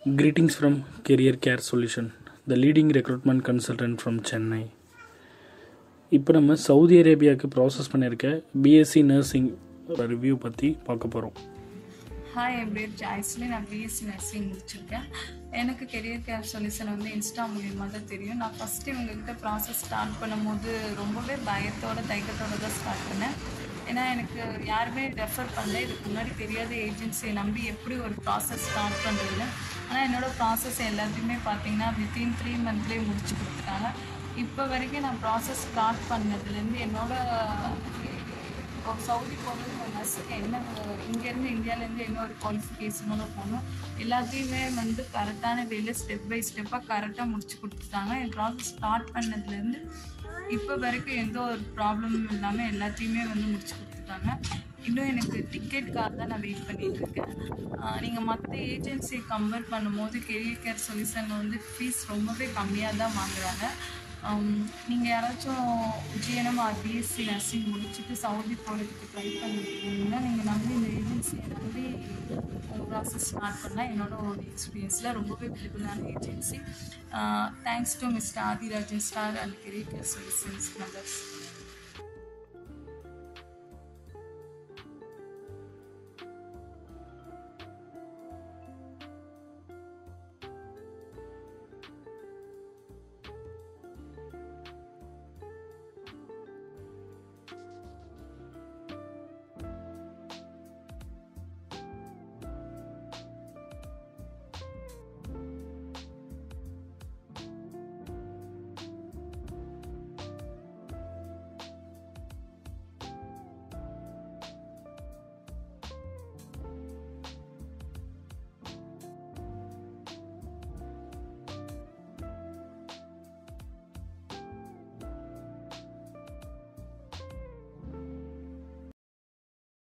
Greetings from Career Care Solution, the leading recruitment consultant from Chennai. இப்போ நம்ம Saudi அரேபியாவுக்கு process பண்ணியிருக்க BSc nursing review பற்றி பார்க்க போகிறோம். ஹாய், என் பேர் ஜாய்ஸ்லி. நான் பிஎஸ்சி நர்சிங் முடிச்சிருக்கேன். எனக்கு கெரியர் கேர் சொல்யூஷன் இன்ஸ்டா மூலியமாக தான் தெரியும். நான் ஃபஸ்ட்டு இவங்ககிட்ட ப்ராசஸ் ஸ்டார்ட் பண்ணும்போது ரொம்பவே தயக்கத்தோடு தான் ஸ்டார்ட் பண்ணேன். ஏன்னா எனக்கு யாருமே ரெஃபர் பண்ணல. இதுக்கு முன்னாடி தெரியாத ஏஜென்சியை நம்பி எப்படி ஒரு ப்ராசஸ் ஸ்டார்ட் பண்ணுறதுன்னு. ஆனால் என்னோடய ப்ராசஸ் எல்லாத்தையுமே பார்த்தீங்கன்னா வித்தின் 3 மந்த்லேயே முடிச்சு கொடுத்துட்டாங்க. இப்போ வரைக்கும் நான் ப்ராசஸ் ஸ்டார்ட் பண்ணதுலேருந்து சவுதி போகணும் நர்ஸுக்கு என்ன இங்கேருந்து இந்தியாவிலேருந்து என்ன ஒரு குவாலிஃபிகேஷனோட போகணும் எல்லாத்தையுமே கரெக்டான வேலை ஸ்டெப் பை ஸ்டெப்பாக கரெக்டாக முடிச்சு கொடுத்துட்டாங்க. என் ப்ராசஸ் ஸ்டார்ட் பண்ணதுலேருந்து இப்போ வரைக்கும் எந்த ஒரு ப்ராப்ளமும் இல்லாமல் எல்லாத்தையுமே முடிச்சு கொடுத்துட்டாங்க. இன்னும் எனக்கு டிக்கெட்டுக்காக தான் நான் வெயிட் பண்ணிகிட்டு இருக்கேன். நீங்கள் மற்ற ஏஜென்சியை கம்பேர் பண்ணும்போது கெரியர் கேர் சொல்யூஷன் ஃபீஸ் ரொம்பவே கம்மியாக தான் வாங்குறாங்க. நீங்கள் யாராச்சும் ஜிஎன்எம் ஆர் பிஎஸ்சி நர்சிங் முடிச்சுட்டு சவுதி போகிறதுக்கு ட்ரை பண்ணியிருக்கீங்கன்னா நீங்கள் நம்பி இந்த ஏஜென்சியை நம்பி ப்ராசஸ் ஸ்டார்ட் பண்ணால் என்னோட எக்ஸ்பீரியன்ஸில் ரொம்பவே விலிபிளான agency. Thanks to mister Adhirajan star and career care solutions members.